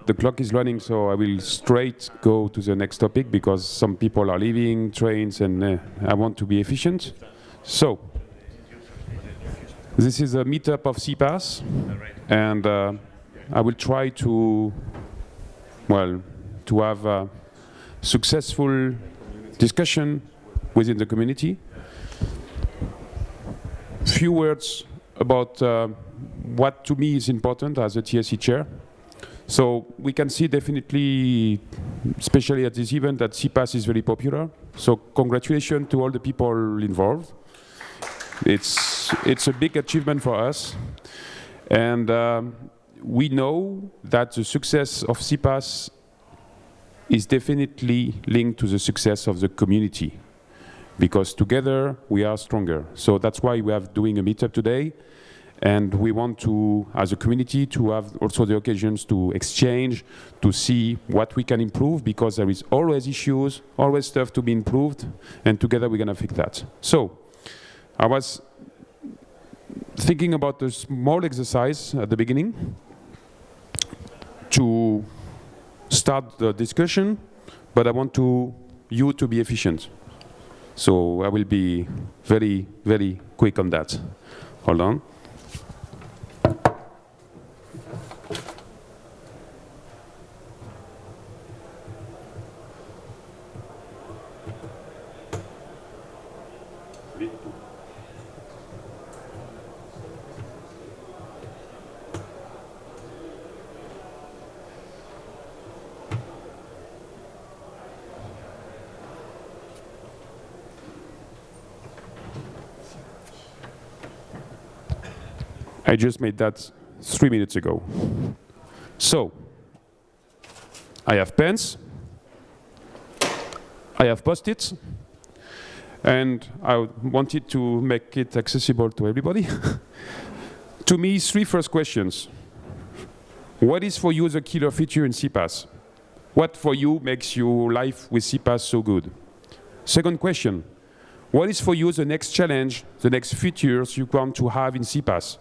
the clock is running, so I will straight go to the next topic because some people are leaving trains and I want to be efficient. So, this is a meetup of SEAPATH, and I will try to, well, to have a successful discussion within the community. Few words about what to me is important as a TSE chair. So we can see definitely, especially at this event, that SEAPATH is very popular. So congratulations to all the people involved. It's a big achievement for us. And we know that the success of SEAPATH is definitely linked to the success of the community, because together we are stronger. So that's why we are doing a meetup today. And we want to, as a community, to have also the occasions to exchange, to see what we can improve, because there is always issues, always stuff to be improved, and together we're gonna fix that. So, I was thinking about a small exercise at the beginning to start the discussion, but I want you to be efficient. So I will be very, very quick on that. Hold on. I just made that 3 minutes ago. So, I have pens, I have Post-its, and I wanted to make it accessible to everybody. To me, three first questions. What is for you the killer feature in SEAPATH? What for you makes your life with SEAPATH so good? Second question, what is for you the next challenge, the next features you want to have in SEAPATH?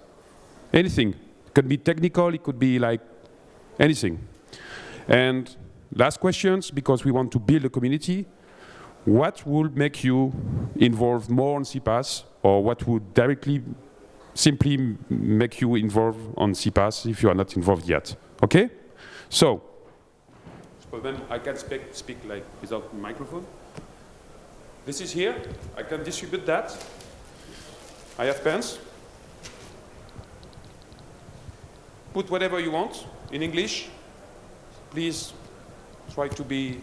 Anything. It could be technical, it could be like anything. And last questions, because we want to build a community, what would make you involved more on SEAPATH, or what would directly, simply make you involved on SEAPATH if you are not involved yet? Okay? So, then I can speak like without microphone. This is here, I can distribute that. I have pens. Put whatever you want in English. Please try to be,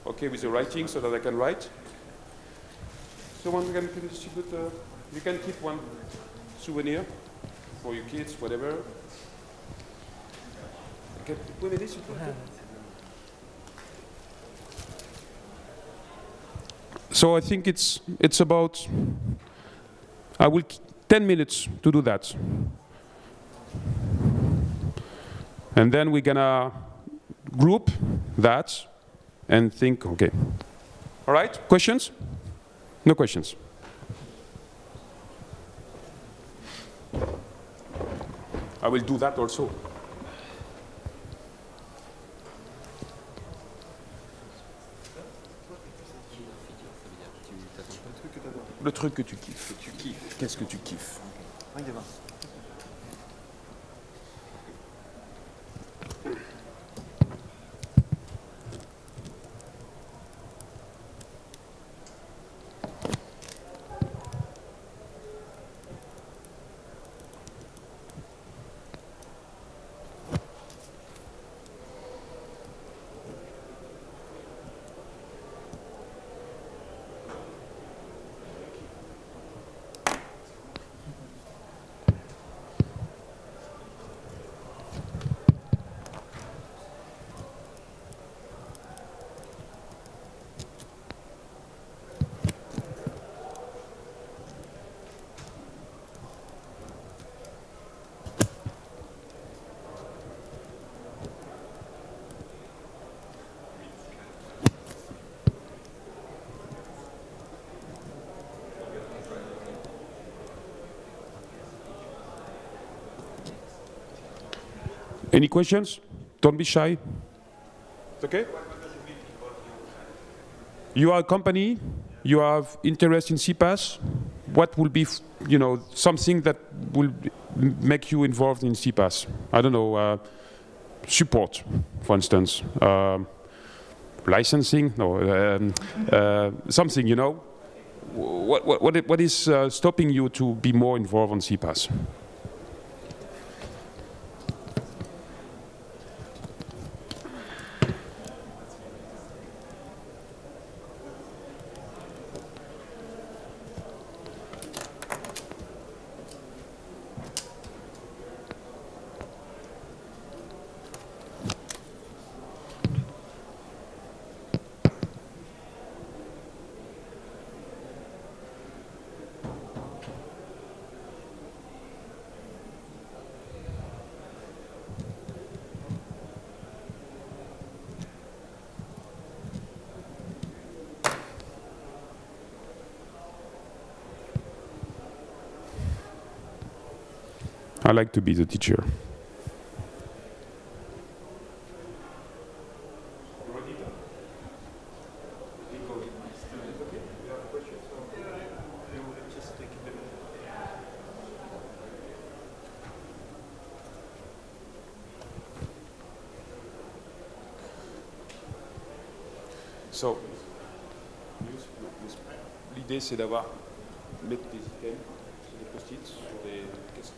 okay with the writing so that I can write. So one can distribute, you can keep one souvenir for your kids, whatever. Okay. So I think it's about, I will 10 minutes to do that. And then we're gonna group that and think, okay. All right, questions? No questions. I will do that also. Le truc que tu kiffes. Qu'est-ce que tu kiffes? Any questions? Don't be shy. It's okay? You are a company, you have interest in SEAPATH. What will be, something that will make you involved in SEAPATH? I don't know, support, for instance. Licensing? No, something, What is stopping you to be more involved on SEAPATH? I like to be the teacher. So, l'idée c'est d'avoir mettre des items sur des post-it, sur des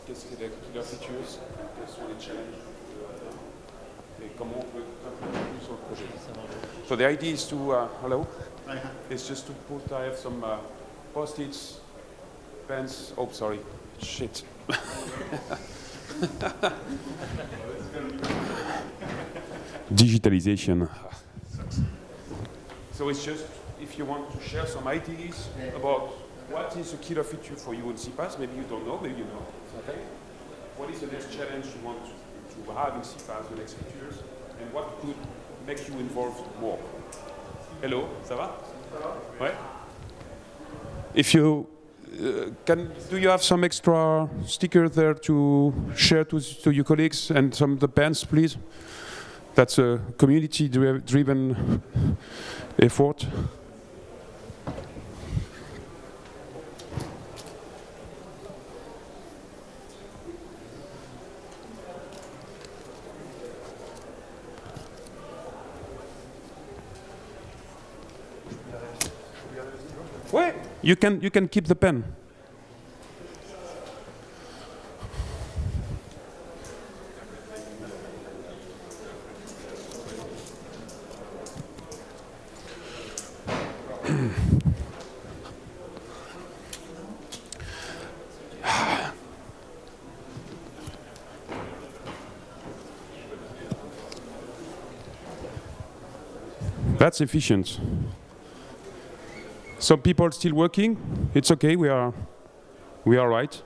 qu'est-ce que les killer features, quels sont les challenges et comment on peut implémenter plus sur le projet. So the idea is to hello, it's just to put. I have some post-its, pens. Oh, sorry, shit. Digitalization. So it's just if you want to share some ideas about what is a killer feature for you in SEAPATH, maybe you don't know, maybe you know. Okay. What is the next challenge you want to have in SEAPATH, the next features, and what could make you involved more? Hello, ça va? Ouais. If you do you have some extra stickers there to share to your colleagues and some of the pens, please? That's a community-driven effort. Ouais, you can keep the pen. That's efficient. Some people are still working. It's okay. We are right.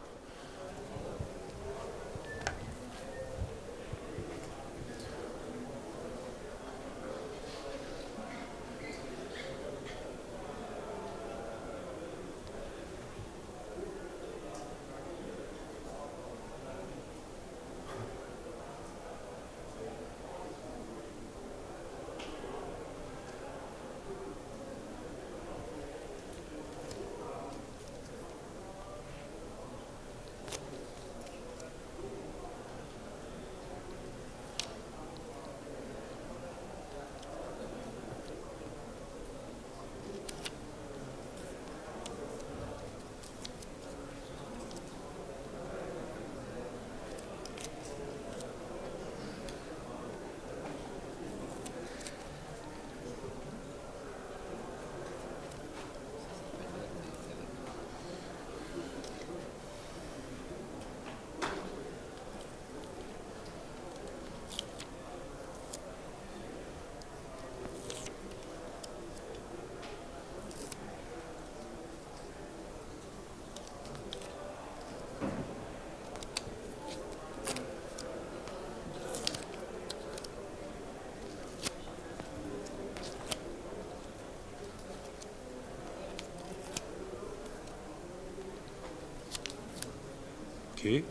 Okay.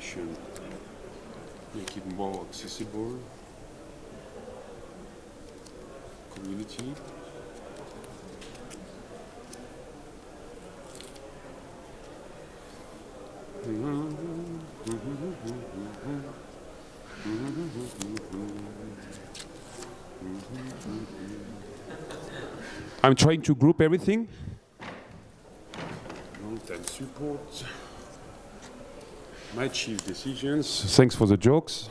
Substation. Make it more accessible. Community. I'm trying to group everything. Long-term support. My chief decisions. Thanks for the jokes.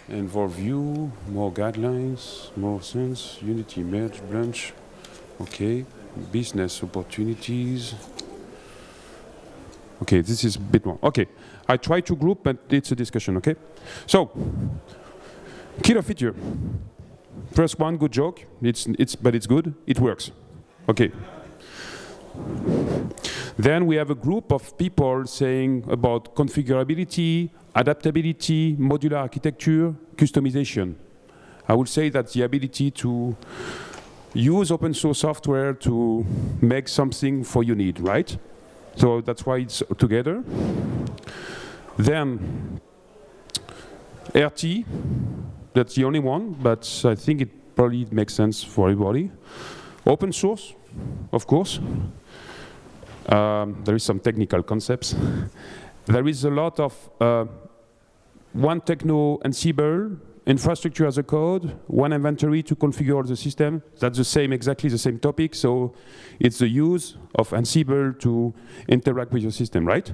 Involve you, more guidelines, more sense, unity merge branch. Okay, business opportunities. Okay, this is a bit more. Okay, I try to group, but it's a discussion, okay? So, killer feature. First one, good joke. But it's good. It works. Okay. Then we have a group of people saying about configurability, adaptability, modular architecture, customization. I would say that the ability to use open source software to make something for your need, right? So that's why it's together. Then RT, that's the only one, but I think it probably makes sense for everybody. Open source, of course. There is some technical concepts. There is a lot of one techno Ansible, infrastructure as a code, one inventory to configure all the system. That's the same, exactly the same topic. So it's the use of Ansible to interact with your system, right?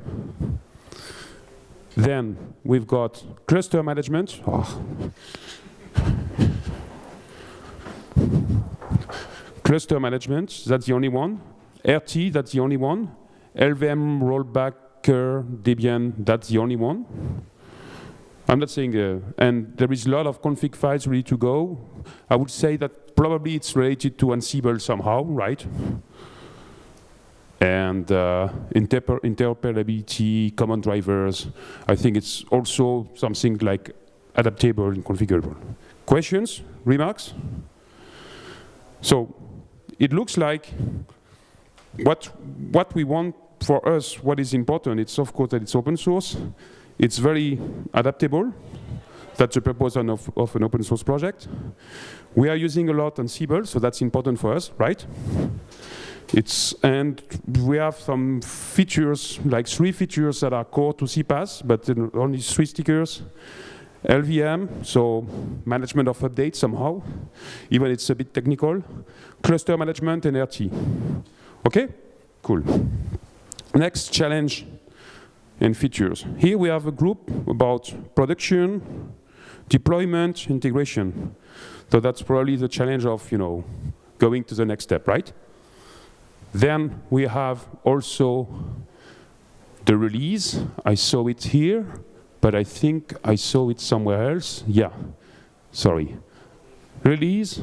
Then we've got cluster management. Oh. Cluster management, that's the only one. RT, that's the only one. LVM, rollbacker, Debian, that's the only one. I'm not saying, and there is a lot of config files ready to go. I would say that probably it's related to Ansible somehow, right? And interoperability, common drivers. I think it's also something like adaptable and configurable. Questions, remarks? So it looks like what we want for us, what is important, it's of course that it's open source. It's very adaptable. That's the purpose of an open source project. We are using a lot Ansible, so that's important for us, right? And we have some features, like 3 features that are core to SEAPATH, but only 3 stickers. LVM, so management of updates somehow, even it's a bit technical. Cluster management and RT. Okay? Cool. Next challenge and features. Here we have a group about production, deployment, integration. So that's probably the challenge of, going to the next step, right? Then we have also the release. I saw it here, but I think I saw it somewhere else. Yeah, sorry. Release,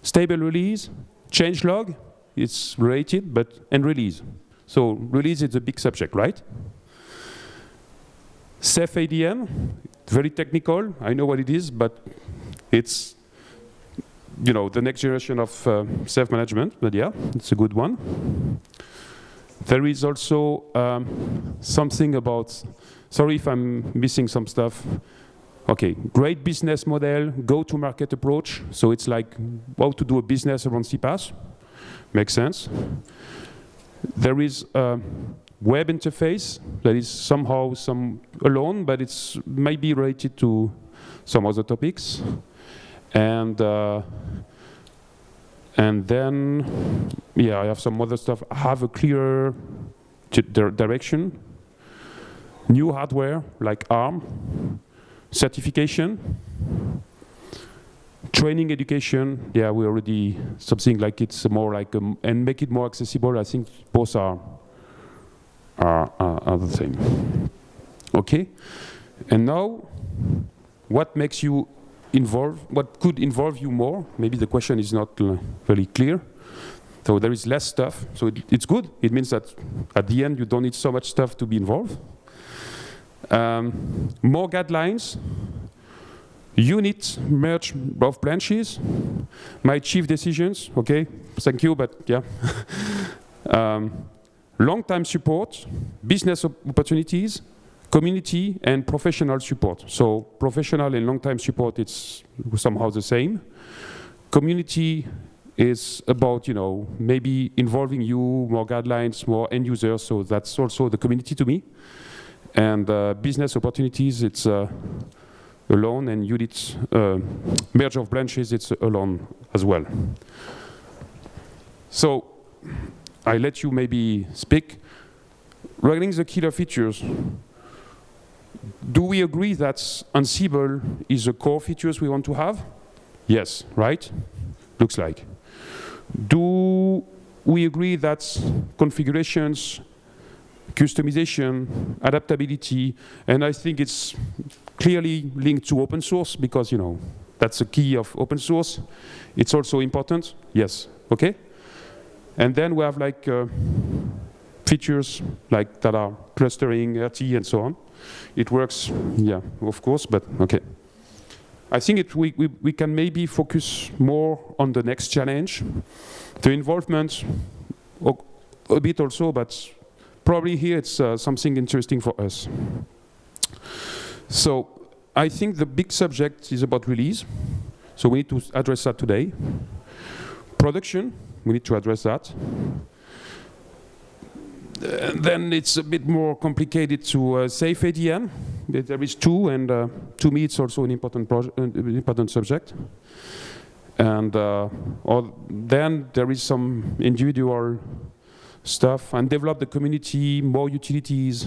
stable release, changelog, it's related, and release. So release is a big subject, right? Safe ADN, very technical. I know what it is, but it's, the next generation of safe management. But yeah, it's a good one. There is also something about, sorry if I'm missing some stuff. Okay, great business model, go-to-market approach. So it's like how to do a business around SEAPATH. Makes sense. There is a web interface that is somehow alone, but it's maybe related to some other topics. And then, yeah, I have some other stuff. I have a clearer direction. New hardware, like ARM. Certification. Training education, yeah, we already, something like it's more like, and make it more accessible. I think both are the same. Okay, and now, what makes you involve, what could involve you more? Maybe the question is not very clear. So there is less stuff, so it's good. It means that at the end, you don't need so much stuff to be involved. More guidelines. Unit merge of branches, my chief decisions, okay, thank you, but yeah. Long-time support, business opportunities, community and professional support. So professional and long-time support, it's somehow the same. Community is about, maybe involving you, more guidelines, more end users, so that's also the community to me. And business opportunities, it's alone, and units, merge of branches, it's alone as well. So I let you maybe speak. Regarding the killer features, do we agree that Ansible is the core features we want to have? Yes, right? Looks like. Do we agree that configurations, customization, adaptability, and I think it's clearly linked to open source because, that's the key of open source. It's also important. Yes, okay. And then we have like features like that are clustering, RT, and so on. It works, yeah, of course, but okay. I think we can maybe focus more on the next challenge. The involvement, a bit also, but probably here it's something interesting for us. So I think the big subject is about release. So we need to address that today. Production, we need to address that. Then it's a bit more complicated to safe ADM. There is two, and to me it's also an important subject. And then there is some individual stuff, and develop the community, more utilities.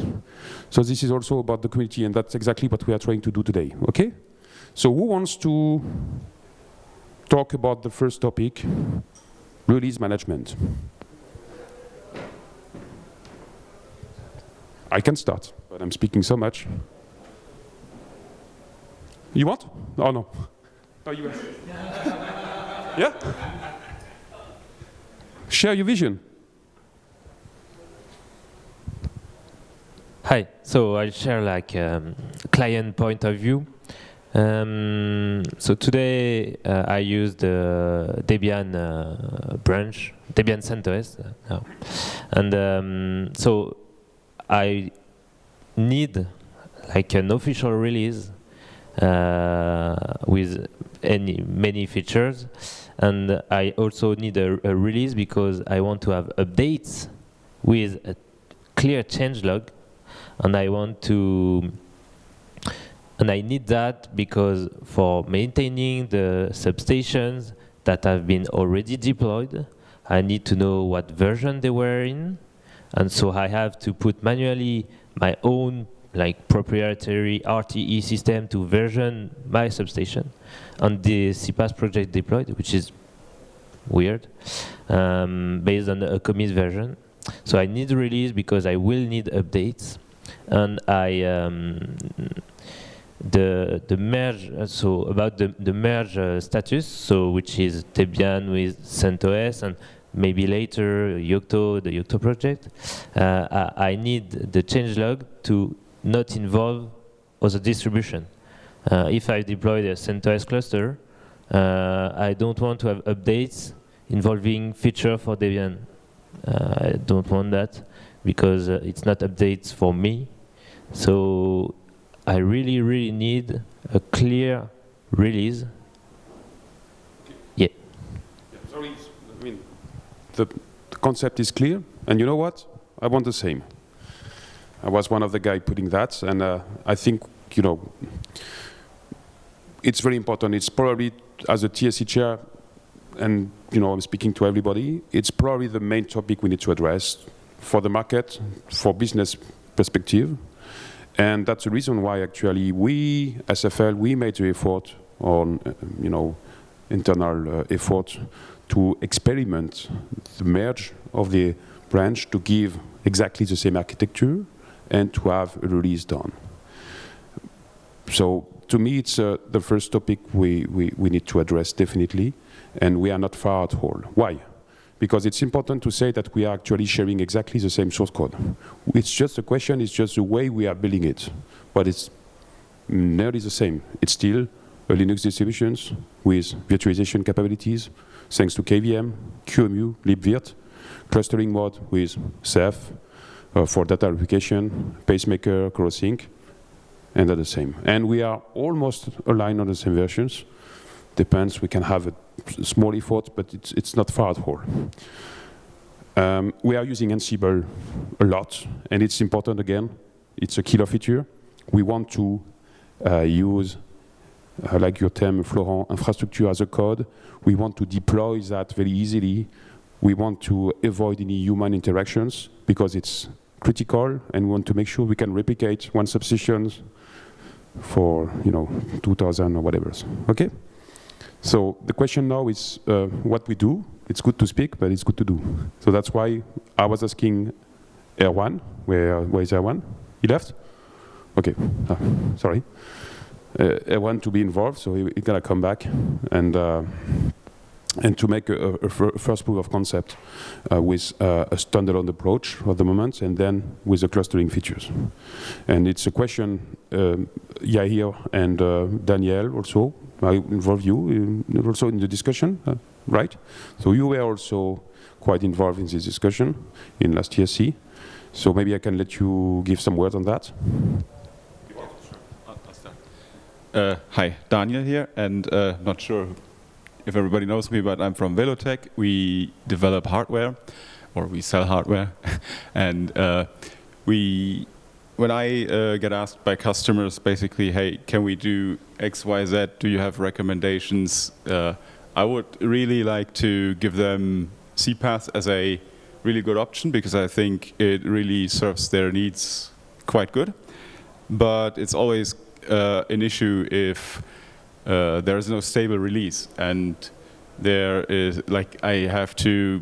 So this is also about the community, and that's exactly what we are trying to do today, okay? So who wants to talk about the first topic, release management? I can start, but I'm speaking so much. You want? Oh, no. No, you want? Yeah? Share your vision. Hi, so I share like client point of view. So today I use the Debian branch, Debian CentOS now. And so I need like an official release with many features, and I also need a release because I want to have updates with a clear changelog. And I need that because for maintaining the substations that have been already deployed, I need to know what version they were in. And so I have to put manually my own like proprietary RTE system to version my substation on the SEAPATH project deployed, which is weird, based on a commit version. So I need a release because I will need updates. And the merge, so about the merge status, so which is Debian with CentOS and maybe later the Yocto project, I need the changelog to not involve other distribution. If I deploy the CentOS cluster, I don't want to have updates involving feature for Debian. I don't want that because it's not updates for me. So I really need a clear release. Yeah. Sorry, I mean, the concept is clear, and you know what? I want the same. I was one of the guys putting that, and I think, it's very important. It's probably, as a TSC chair, and I'm speaking to everybody, it's probably the main topic we need to address for the market, for business perspective. And that's the reason why actually we, SFL, we made the effort on, internal effort to experiment the merge of the branch to give exactly the same architecture and to have a release done. So to me, it's the first topic we need to address definitely, and we are not far at all. Why? Because it's important to say that we are actually sharing exactly the same source code. It's just a question, it's just the way we are building it. But it's nearly the same. It's still a Linux distributions with virtualization capabilities, thanks to KVM, QEMU, libvirt, clustering mode with Ceph for data replication, pacemaker, crossync. and they're the same. And we are almost aligned on the same versions. Depends, we can have a small effort, but it's not far at all. We are using Ansible a lot, and it's important again. It's a killer feature. We want to use, like your term, Florent, infrastructure as a code. We want to deploy that very easily. We want to avoid any human interactions because it's critical, and we want to make sure we can replicate one substation for 2,000 or whatever. Okay. So the question now is what we do. It's good to speak, but it's good to do. So that's why I was asking Erwan. Where is Erwan? He left? Okay, sorry. Erwan to be involved, so he's gonna come back and to make a first proof of concept with a standalone approach for the moment, and then with the clustering features. And it's a question, Yair and Daniel also, I involve you also in the discussion, right? So you were also quite involved in this discussion in last TSC. So maybe I can let you give some words on that. Hi, Daniel here, and not sure if everybody knows me, but I'm from Velotech. We develop hardware, or we sell hardware, and when I get asked by customers, basically, hey, can we do X, Y, Z? Do you have recommendations? I would really like to give them SEAPATH as a really good option because I think it really serves their needs quite good. But it's always an issue if there is no stable release, and there is, like, I have to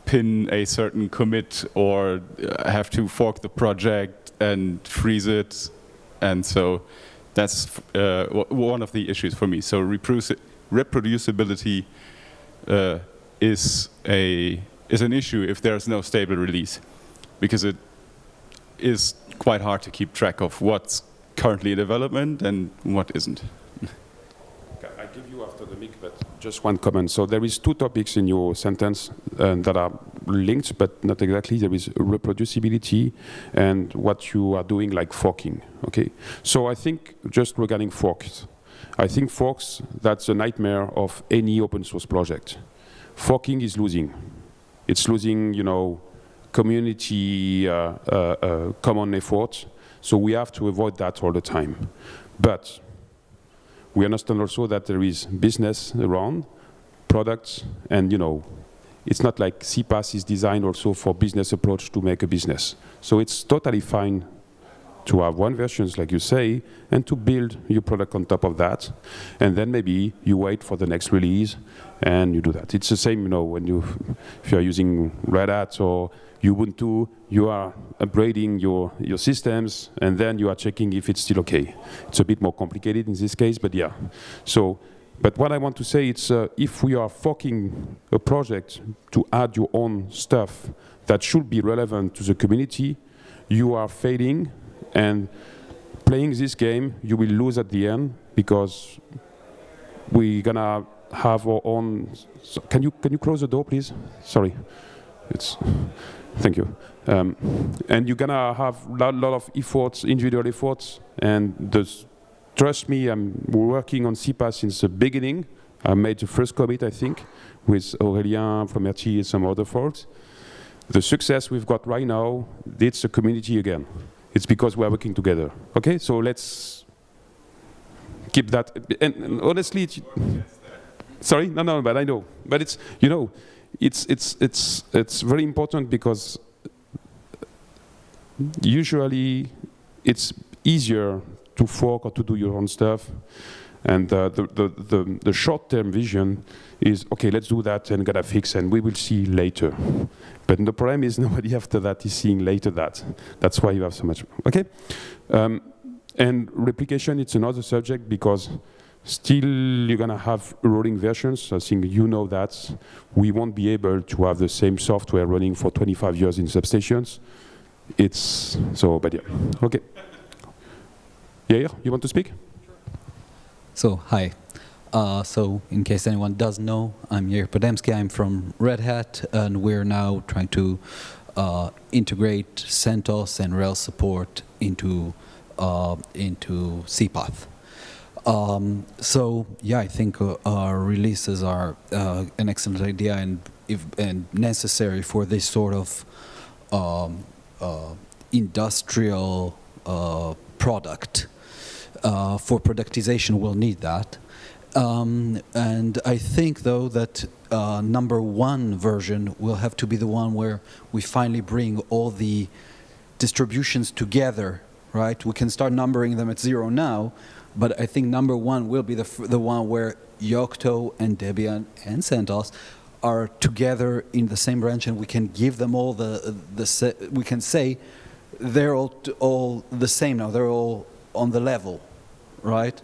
pin a certain commit or have to fork the project and freeze it, and so that's one of the issues for me. So reproducibility is an issue if there's no stable release, because it is quite hard to keep track of what's currently in development and what isn't. I'll give you after the mic, but just one comment. So there is two topics in your sentence that are linked, but not exactly. There is reproducibility and what you are doing, like forking. Okay. So I think just regarding forks, I think forks, that's a nightmare of any open source project. Forking is losing. It's losing, community common effort. So we have to avoid that all the time. But we understand also that there is business around, products, and it's not like SEAPATH is designed also for business approach to make a business. So it's totally fine to have one version, like you say, and to build your product on top of that. And then maybe you wait for the next release and you do that. It's the same, when if you are using Red Hat or Ubuntu, you are upgrading your systems and then you are checking if it's still okay. It's a bit more complicated in this case, but yeah. So, but what I want to say is if we are forking a project to add your own stuff that should be relevant to the community, you are failing, and playing this game, you will lose at the end because we're gonna have our own. Can you close the door, please? Sorry, thank you. And you're gonna have a lot of efforts, individual efforts, and trust me, I'm working on SEAPATH since the beginning. I made the first commit, I think, with Aurélien from RT and some other folks. The success we've got right now, it's a community again. It's because we're working together. Okay, so let's keep that. And honestly, sorry, no, but I know. But it's it's very important because usually it's easier to fork or to do your own stuff, and the short-term vision is okay. Let's do that and gotta fix, and we will see later. But the problem is nobody after that is seeing later that. That's why you have so much. Okay, and replication, it's another subject because still you're gonna have rolling versions. I think that we won't be able to have the same software running for 25 years in substations. It's so, but yeah, okay. Yeah, you want to speak? So, hi. So, in case anyone doesn't know, I'm Yair Podemsky. I'm from Red Hat, and we're now trying to integrate CentOS and Rails support into into SEAPATH. So yeah, I think our releases are an excellent idea and necessary for this sort of industrial product. For productization, we'll need that. And I think, though, that #1 version will have to be the one where we finally bring all the distributions together, right? We can start numbering them at 0 now, but I think #1 will be the one where Yocto and Debian and CentOS are together in the same branch, and we can give them all we can say they're all the same now. They're all on the level, right?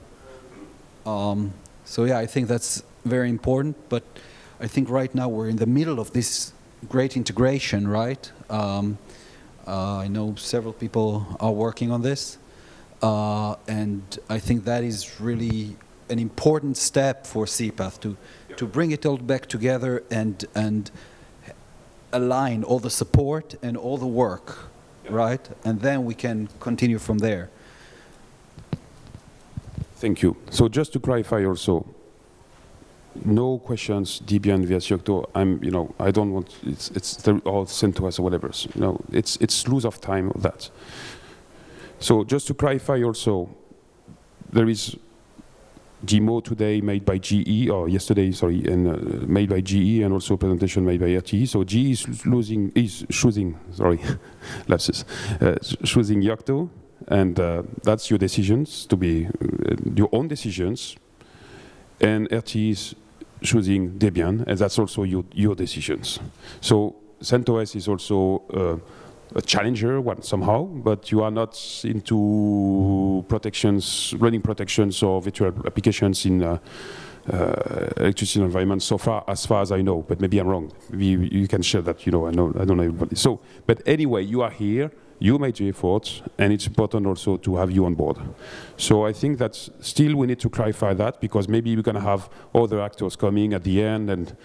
So yeah, I think that's very important, but I think right now we're in the middle of this great integration, right? I know several people are working on this, and I think that is really an important step for SEAPATH to bring it all back together and align all the support and all the work, right? And then we can continue from there. Thank you. So just to clarify also, no questions, Debian vs Yocto. I don't want, it's all CentOS or whatever. So, it's lose of time of that. So just to clarify also, there is demo today made by GE, or yesterday, sorry, and made by GE, and also a presentation made by RTE. So GE is choosing, sorry, lapses, choosing Yocto, and that's your decisions, to be your own decisions, and RTE is choosing Debian, and that's also your decisions. So CentOS is also a challenger one somehow, but you are not into protections, running protections or virtual applications in electricity environment so far, as far as I know. But maybe I'm wrong. Maybe you can share that. I don't know everybody. So, but anyway, you are here. You made the effort, and it's important also to have you on board. So I think that still we need to clarify that, because maybe we're going to have other actors coming at the end, and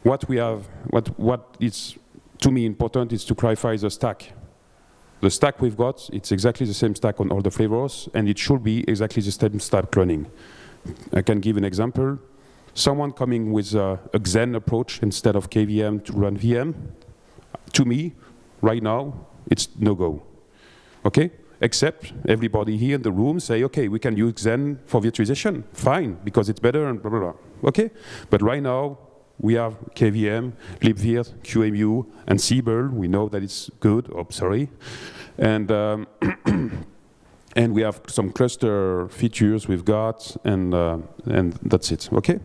what we have, what is to me important is to clarify the stack. The stack we've got, it's exactly the same stack on all the flavors, and it should be exactly the same stack running. I can give an example. Someone coming with a Xen approach instead of KVM to run VM, to me, right now, it's no-go, okay? Except everybody here in the room say, okay, we can use Xen for virtualization, fine, because it's better and blah, blah, blah, okay? But right now, we have KVM, libvirt, QEMU, and Siebel. We know that it's good, and and we have some cluster features we've got, and that's it, okay?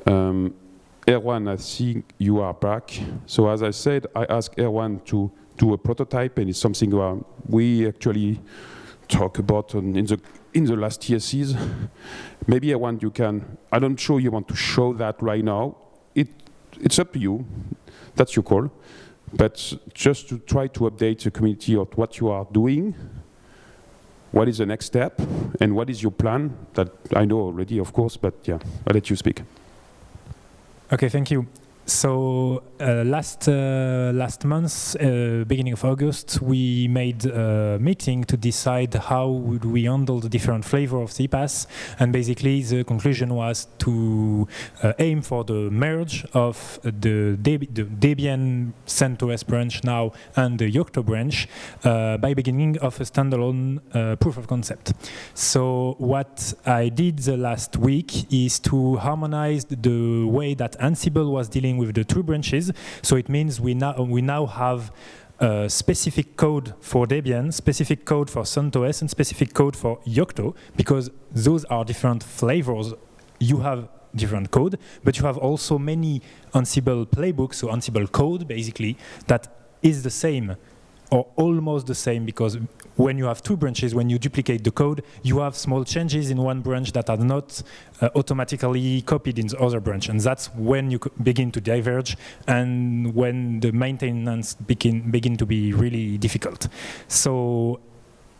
Erwan, I think you are back. So as I said, I asked Erwan to do a prototype, and it's something we actually talk about in the last TSCs. Maybe Erwan, you can, I'm not sure you want to show that right now. It's up to you, that's your call. But just to try to update the community of what you are doing, what is the next step, and what is your plan, that I know already, of course, but yeah, I'll let you speak. Okay, thank you. So last month, beginning of August, we made a meeting to decide how would we handle the different flavor of SEAPATH, and basically the conclusion was to aim for the merge of the Debian CentOS branch now and the Yocto branch by beginning of a standalone proof of concept. So what I did the last week is to harmonize the way that Ansible was dealing with the two branches. So it means we now have specific code for Debian, specific code for CentOS, and specific code for Yocto, because those are different flavors. You have different code, but you have also many Ansible playbooks, so Ansible code, basically, that is the same, or almost the same, because when you have two branches, when you duplicate the code, you have small changes in one branch that are not automatically copied in the other branch, and that's when you begin to diverge and when the maintenance begin to be really difficult. So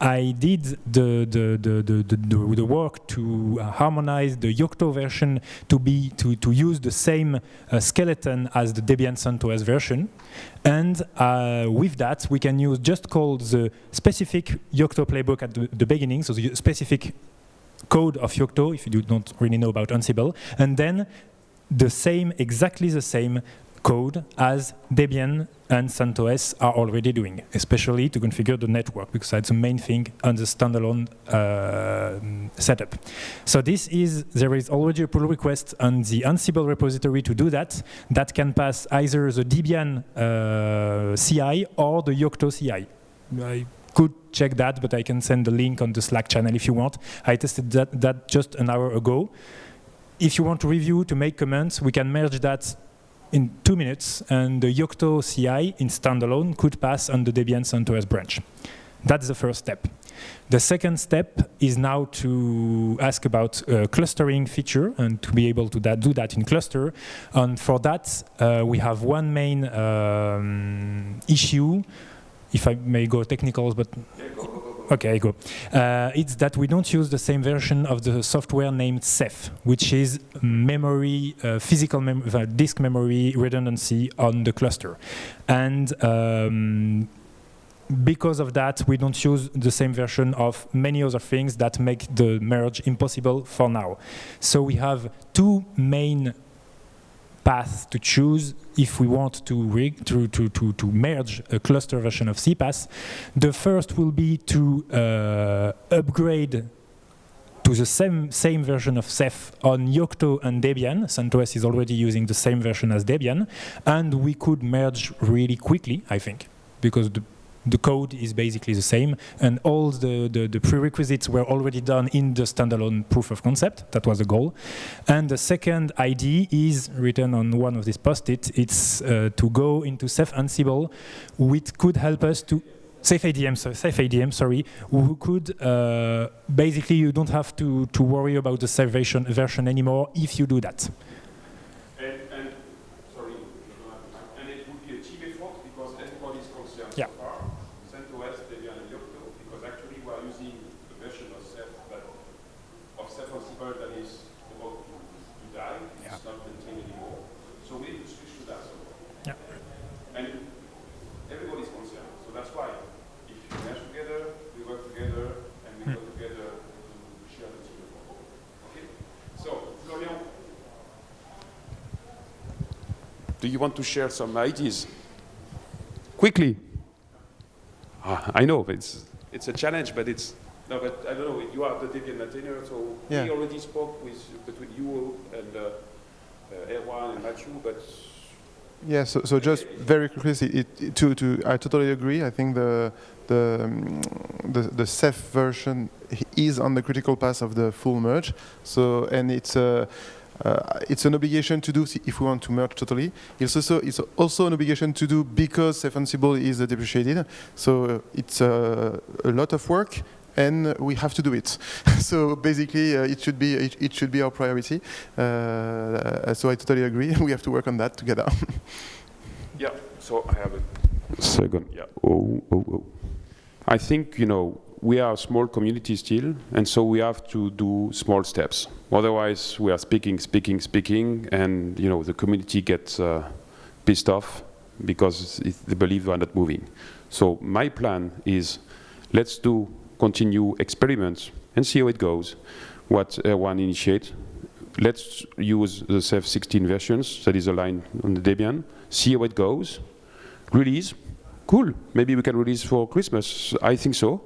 I did the work to harmonize the Yocto version to use the same skeleton as the Debian CentOS version, and with that we can just call the specific Yocto playbook at the beginning, so the specific code of Yocto if you don't really know about Ansible, and then exactly the same code as Debian and CentOS are already doing, especially to configure the network, because that's the main thing on the standalone setup. So there is already a pull request on the Ansible repository to do that. That can pass either the Debian CI or the Yocto CI. I could check that, but I can send the link on the Slack channel if you want. I tested that just an hour ago. If you want to review, to make comments, we can merge that in 2 minutes, and the Yocto CI in standalone could pass on the Debian CentOS branch. That's the first step. The second step is now to ask about clustering feature and to be able to do that in cluster. And for that, we have one main issue, if I may go technicals, but okay, go. It's that we don't use the same version of the software named Ceph, which is memory, physical disk memory redundancy on the cluster. And because of that, we don't use the same version of many other things that make the merge impossible for now. So we have two main paths to choose if we want to merge a cluster version of SEAPATH. The first will be to upgrade to the same version of Ceph on Yocto and Debian. CentOS is already using the same version as Debian, and we could merge really quickly, I think, because the code is basically the same, and all the prerequisites were already done in the standalone proof of concept. That was the goal. And the second idea is written on one of these post-it. It's to go into Ceph Ansible, which could help us to Ceph ADM, sorry, who could basically you don't have to worry about the Ceph version anymore if you do that. And sorry, and it would be a team effort because everybody is concerned yeah. So far. CentOS, Debian, and Yocto, because actually we are using a version of Ceph Ansible that is about to die. Yeah. It's not maintained anymore. So we need to switch to that. Yeah. And everybody is concerned. So that's why if you mesh together, we work together, and we go together to share the team effort. Okay? So, Florian, do you want to share some ideas? Quickly. I know it's a challenge, but it's no. But I don't know. You are the Debian maintainer, so yeah. We already spoke between you and Eloi and Matthew, but yeah. So just very quickly, I totally agree. I think the Ceph version is on the critical path of the full merge. So and it's an obligation to do if we want to merge totally. It's also an obligation to do because Ceph Ansible is depreciated. So it's a lot of work, and we have to do it. So basically, it should be our priority. So I totally agree. We have to work on that together. Yeah. So I have a second. Yeah. Oh. I think we are a small community still, and so we have to do small steps. Otherwise, we are speaking, and the community gets pissed off because they believe we are not moving. So my plan is, let's continue experiments and see how it goes. What one initiate. Let's use the Ceph 16 versions that is aligned on the Debian. See how it goes. Release. Cool. Maybe we can release for Christmas. I think so.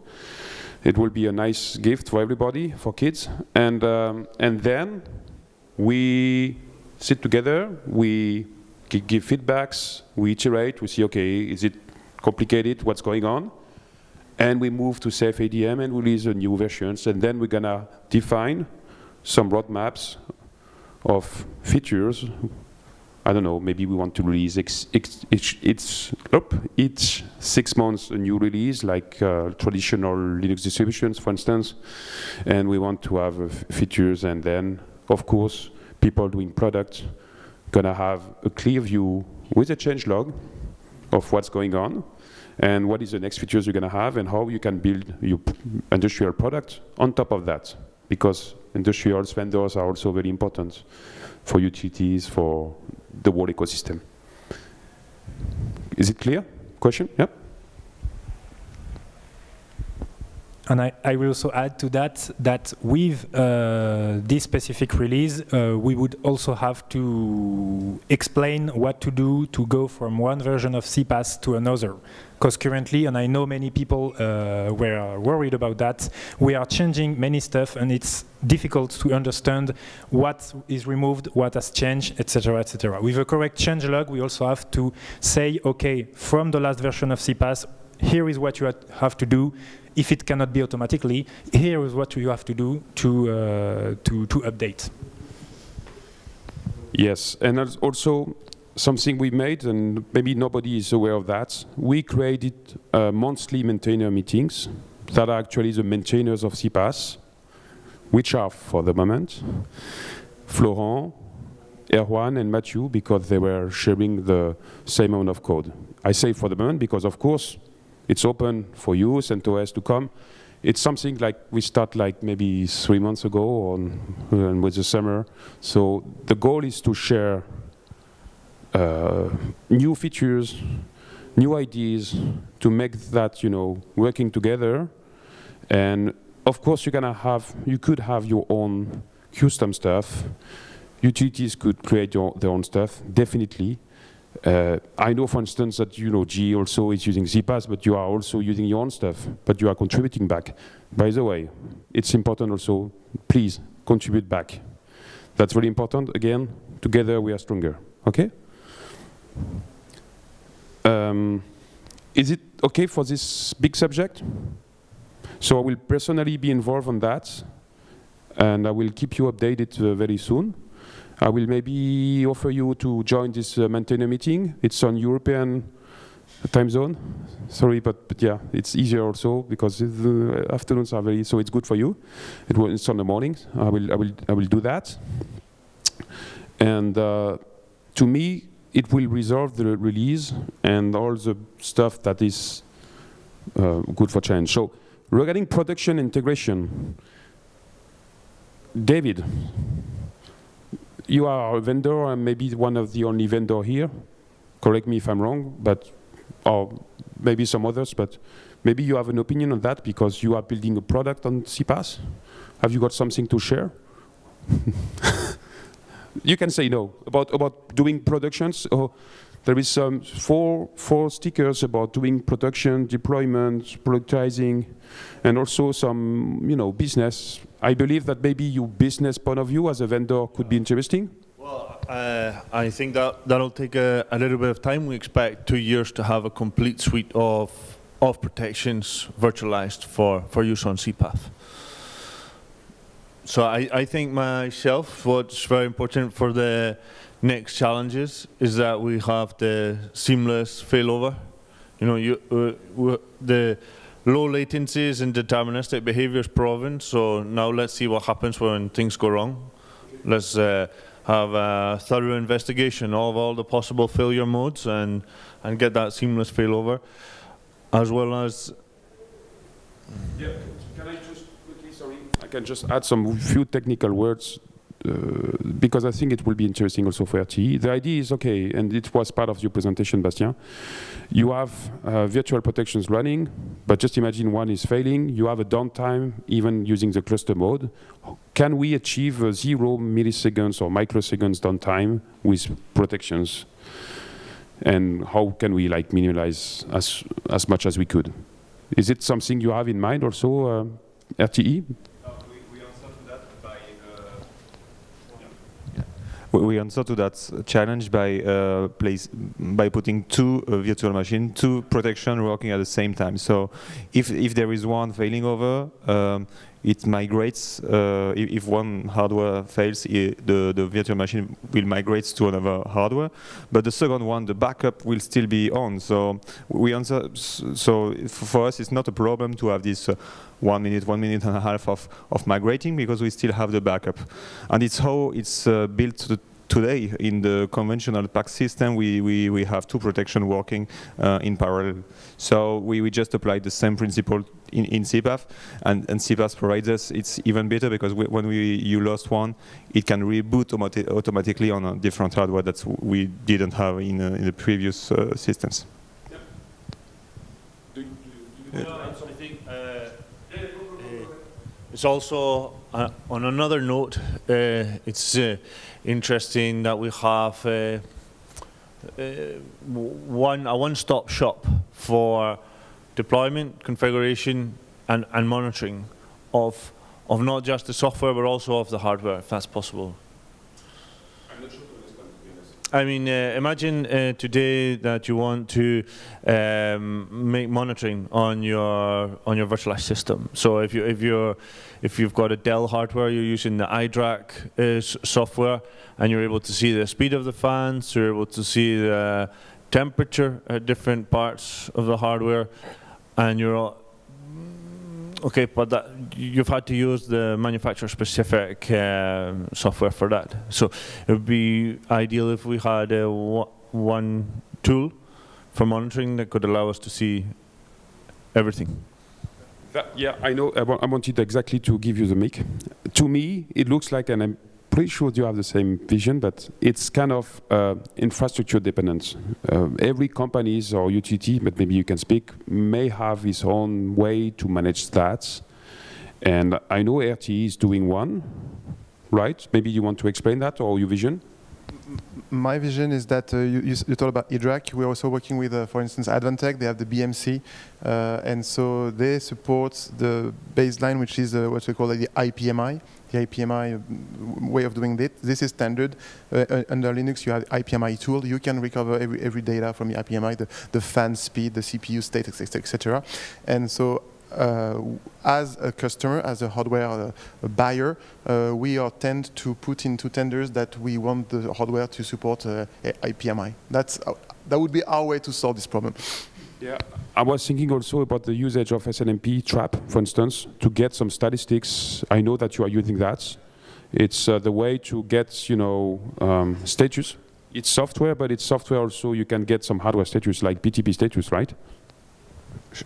It will be a nice gift for everybody, for kids, and then we sit together, we give feedbacks, we iterate, we see, okay, is it complicated, what's going on, and we move to Ceph ADM and release the new versions, and then we're gonna define some roadmaps of features. I don't know, maybe we want to release each 6 months a new release, like traditional Linux distributions, for instance, and we want to have features, and then, of course, people doing products gonna have a clear view with a changelog of what's going on, and what is the next features you're going to have, and how you can build your industrial product on top of that, because industrial vendors are also very important for utilities, for the whole ecosystem. Is it clear? Question? Yeah? And I will also add to that that with this specific release, we would also have to explain what to do to go from one version of SEAPATH to another. Because currently, and I know many people were worried about that, we are changing many stuff, and it's difficult to understand what is removed, what has changed, etc., etc. With a correct changelog, we also have to say, okay, from the last version of SEAPATH, here is what you have to do. If it cannot be automatically, here is what you have to do to update. Yes, and also something we made, and maybe nobody is aware of that, we created monthly maintainer meetings that are actually the maintainers of SEAPATH, which are, for the moment, Florent, Erwan, and Matthew, because they were sharing the same amount of code. I say for the moment because, of course, it's open for you, CentOS, to come. It's something like we start like maybe 3 months ago with the summer. So the goal is to share new features, new ideas, to make that, working together. And of course, you could have your own custom stuff. Utilities could create their own stuff, definitely. I know, for instance, that GE also is using SEAPATH, but you are also using your own stuff, but you are contributing back. By the way, it's important also, please contribute back. That's really important. Again, together we are stronger. Okay? Is it okay for this big subject? So I will personally be involved on that, and I will keep you updated very soon. I will maybe offer you to join this maintainer meeting. It's on European time zone. Sorry, but yeah, it's easier also because the afternoons are so it's good for you. It's on the mornings. I will do that. And to me, it will resolve the release and all the stuff that is good for change. So regarding production integration, David, you are a vendor and maybe one of the only vendor here. Correct me if I'm wrong, or maybe some others, but maybe you have an opinion on that because you are building a product on SEAPATH. Have you got something to share? You can say no about doing productions. Or there is some four stickers about doing production, deployment, productizing, and also some business. I believe that maybe your business point of view as a vendor could be interesting. Well, I think that'll take a little bit of time. We expect 2 years to have a complete suite of protections virtualized for use on SEAPATH. So I think myself, what's very important for the next challenges is that we have the seamless failover. The low latencies and deterministic behavior is proven, so now let's see what happens when things go wrong. Let's have a thorough investigation of all the possible failure modes and get that seamless failover, as well as... Yeah, can I just quickly, sorry, I can just add some few technical words because I think it will be interesting also for RTE. The idea is, okay, and it was part of your presentation, Bastien, you have virtual protections running, but just imagine one is failing, you have a downtime even using the cluster mode. Can we achieve 0 milliseconds or microseconds downtime with protections? And how can we minimize as much as we could? Is it something you have in mind also, RTE? We answer to that challenge by putting two virtual machines, two protection working at the same time. So if there is one failing over, it migrates. If one hardware fails, the virtual machine will migrate to another hardware. But the second one, the backup, will still be on. So we answer. So for us, it's not a problem to have this 1 minute and a half of migrating because we still have the backup. And it's how it's built today in the conventional pack system, we have two protection working in parallel. So we just applied the same principle in SEAPATH, and SEAPATH provides us, it's even better because when you lost one, it can reboot automatically on a different hardware that we didn't have in the previous systems. I think it's also, on another note, it's interesting that we have a one-stop shop for deployment, configuration, and monitoring of not just the software, but also of the hardware, if that's possible. I mean, imagine today that you want to make monitoring on your virtualized system. So if you've got a Dell hardware, you're using the iDRAC software, and you're able to see the speed of the fans, you're able to see the temperature at different parts of the hardware, and you're okay, but that, you've had to use the manufacturer-specific software for that. So it would be ideal if we had one tool for monitoring that could allow us to see everything. Yeah, I know. I wanted exactly to give you the mic. To me, it looks like, and I'm pretty sure you have the same vision, but it's kind of infrastructure dependent. Every companies or utility, but maybe you can speak, may have its own way to manage that. And I know RTE is doing one, right? Maybe you want to explain that, or your vision? My vision is that you talk about iDRAC. We're also working with, for instance, Advantech. They have the BMC, and so they support the baseline, which is what we call the IPMI. The IPMI way of doing it. This is standard. Under Linux, you have IPMI tool. You can recover every data from the IPMI, the fan speed, the CPU state, etc. And so, as a customer, as a hardware buyer, we tend to put into tenders that we want the hardware to support IPMI. That would be our way to solve this problem. Yeah, I was thinking also about the usage of SNMP trap, for instance, to get some statistics. I know that you are using that. It's the way to get, you know, status. It's software, but it's software also. You can get some hardware status, like BTP status, right?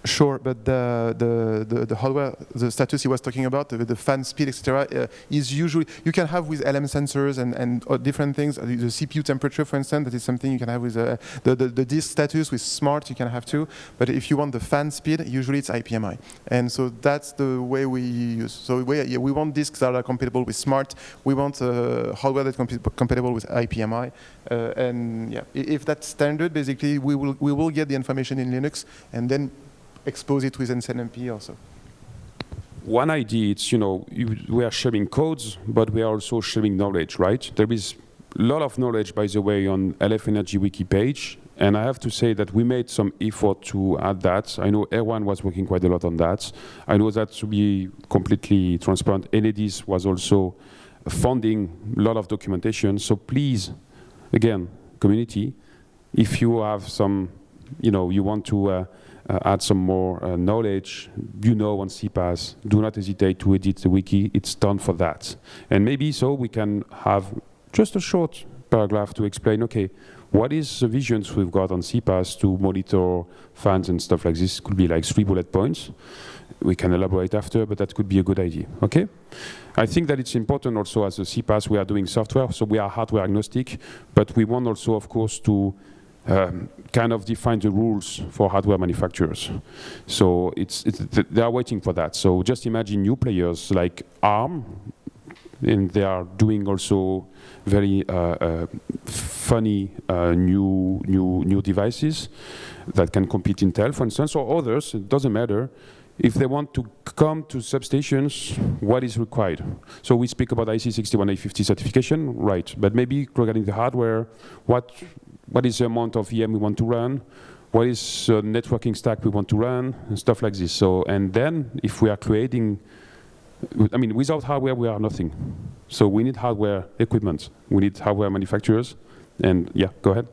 Sure, but the hardware, the status he was talking about, the fan speed, etc., is usually, you can have with LM sensors and different things. The CPU temperature, for instance, that is something you can have with the disk status with smart, you can have too. But if you want the fan speed, usually it's IPMI. And so that's the way we use. So we want disks that are compatible with smart. We want hardware that's compatible with IPMI. And yeah, if that's standard, basically we will get the information in Linux and then expose it with SNMP also. One idea, it's, you know, we are sharing codes, but we are also sharing knowledge, right? There is a lot of knowledge, by the way, on LF Energy wiki page, and I have to say that we made some effort to add that. I know Erwan was working quite a lot on that. I know that, to be completely transparent, Enedis was also funding a lot of documentation. So please, again, community, if you have some, you know, you want to add some more knowledge, you know, on SEAPATH, do not hesitate to edit the wiki. It's done for that. And maybe so we can have just a short paragraph to explain, okay, what is the visions we've got on SEAPATH to monitor fans and stuff like this? Could be like 3 bullet points. We can elaborate after, but that could be a good idea, okay? I think that it's important also as a SEAPATH, we are doing software, so we are hardware agnostic, but we want also, of course, to kind of define the rules for hardware manufacturers. So they are waiting for that. So just imagine new players like ARM, and they are doing also very funny new devices that can compete Intel, for instance, or others. It doesn't matter. If they want to come to substations, what is required? So we speak about IC 61850 certification, right? But maybe regarding the hardware, what is the amount of VM we want to run? What is the networking stack we want to run? And stuff like this. So, and then if we are creating, I mean, without hardware, we are nothing. So we need hardware equipment. We need hardware manufacturers. And yeah, go ahead.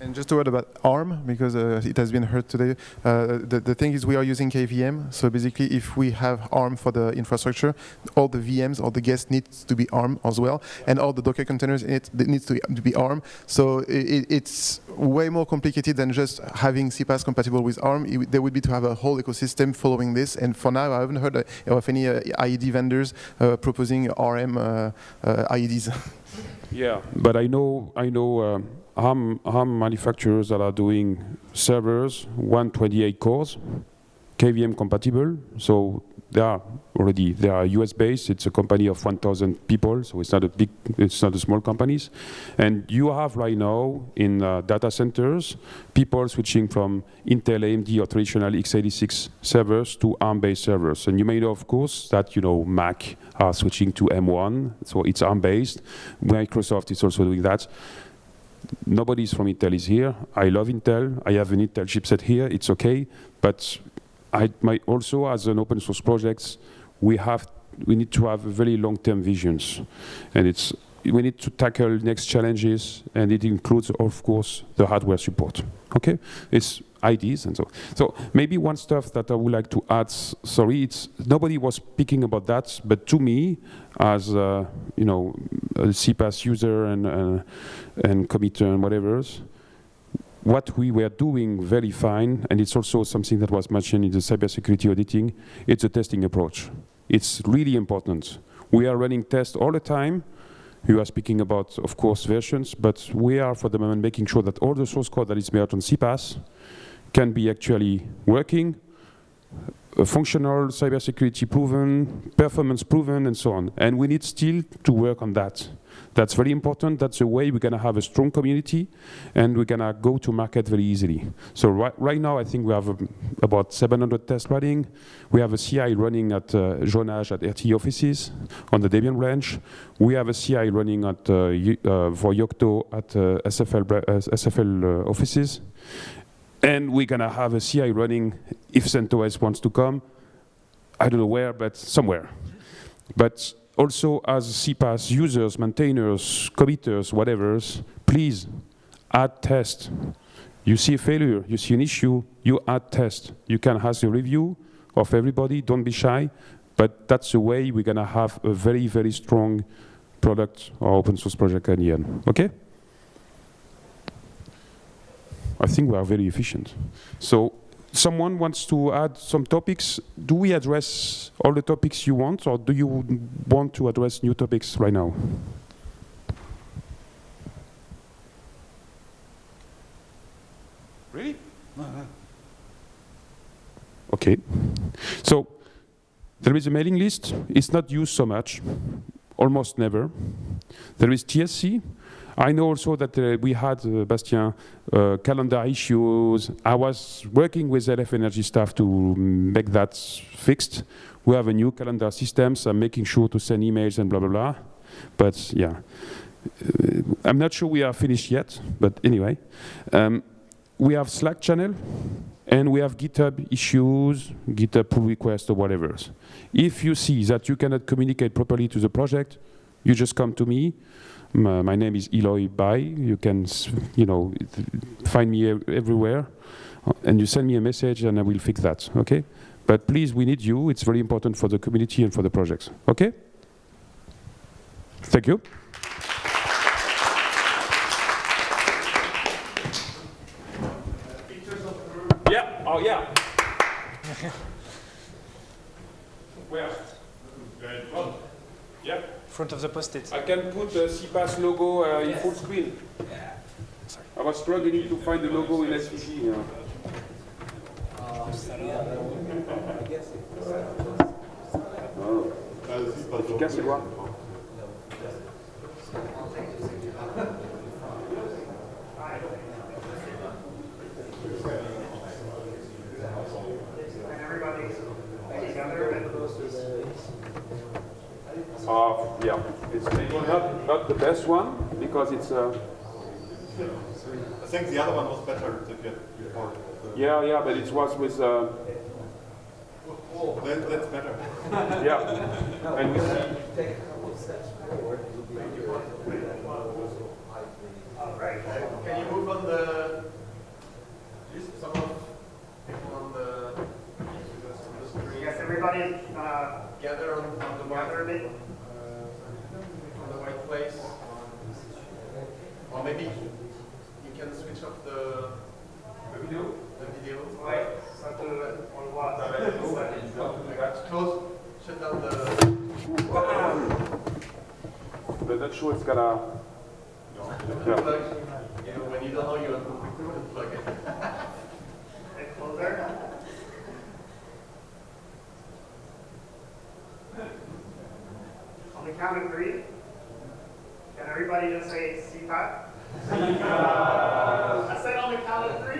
And just a word about ARM, because it has been heard today. The thing is we are using KVM, so basically if we have ARM for the infrastructure, all the VMs, all the guests needs to be ARM as well, and all the Docker containers in it needs to be ARM. So it's way more complicated than just having CPaaS compatible with ARM. There would be to have a whole ecosystem following this, and for now I haven't heard of any IED vendors proposing RM IEDs. Yeah, but I know ARM manufacturers that are doing servers 128 cores, KVM compatible. So they are US based. It's a company of 1,000 people, so it's not a small companies. And you have right now in data centers people switching from Intel, AMD, or traditional x86 servers to ARM-based servers. And you may know, of course, that Mac are switching to M1, so it's ARM-based. Microsoft is also doing that. Nobody from Intel is here. I love Intel. I have an Intel chipset here. It's okay, but also as an open source project, we need to have very long-term visions, and we need to tackle next challenges, and it includes, of course, the hardware support. Okay, it's IDs and so. So maybe one stuff that I would like to add. Sorry, nobody was speaking about that, but to me, as a CPaaS user and committer and whatever's, what we were doing very fine, and it's also something that was mentioned in the cybersecurity auditing, it's a testing approach. It's really important. We are running tests all the time. You are speaking about, of course, versions, but we are, for the moment, making sure that all the source code that is made on CPaaS can be actually working, functional, cybersecurity proven, performance proven, and so on. And we need still to work on that. That's very important. That's the way we're going to have a strong community, and we're going to go to market very easily. So right now, I think we have about 700 tests running. We have a CI running at Jonage at RT offices on the Debian branch. We have a CI running at for Yocto at SFL offices. And we're going to have a CI running if CentOS wants to come. I don't know where, but somewhere. But also, as CPaaS users, maintainers, committers, whatever's, please add test. You see a failure, you see an issue, you add test. You can ask a review of everybody, don't be shy, but that's the way we're gonna have a very, very strong product or open source project at the end, okay? I think we are very efficient. So, someone wants to add some topics. Do we address all the topics you want, or do you want to address new topics right now? Really? Okay. So there is a mailing list. It's not used so much, almost never. There is TSC. I know also that we had, Bastien, calendar issues. I was working with LF Energy staff to make that fixed. We have a new calendar system, so I'm making sure to send emails and blah, blah, blah. But yeah, I'm not sure we are finished yet, but anyway. We have Slack channel, and we have GitHub issues, GitHub pull requests or whatever. If you see that you cannot communicate properly to the project, you just come to me. My name is Eloi Bai. You can, find me everywhere, and you send me a message, and I will fix that. Okay? But please, we need you. It's very important for the community and for the projects. Okay? Thank you. Yeah. Oh, yeah. Where? Yeah. Front of the post-it. I can put the CPaaS logo in full screen. I was struggling to find the logo in SVG. Efficace, Eloi. Yeah, it's maybe not the best one because it's. I think the other one was better to get before. Yeah, but it was with. That's better. Yeah, and we see. Take a couple of steps forward. All right. Can you move on the Some of people on the screen. Yes, everybody Gather on the white place. Or maybe you can switch off the video. Ouais, ça on le voit. Close. Shut down the. The Dutch show is gonna. Plug. You know, when you don't know, you have to plug it. Hey, closer. On the count of 3, can everybody just say CPAT? I said on the count of 3.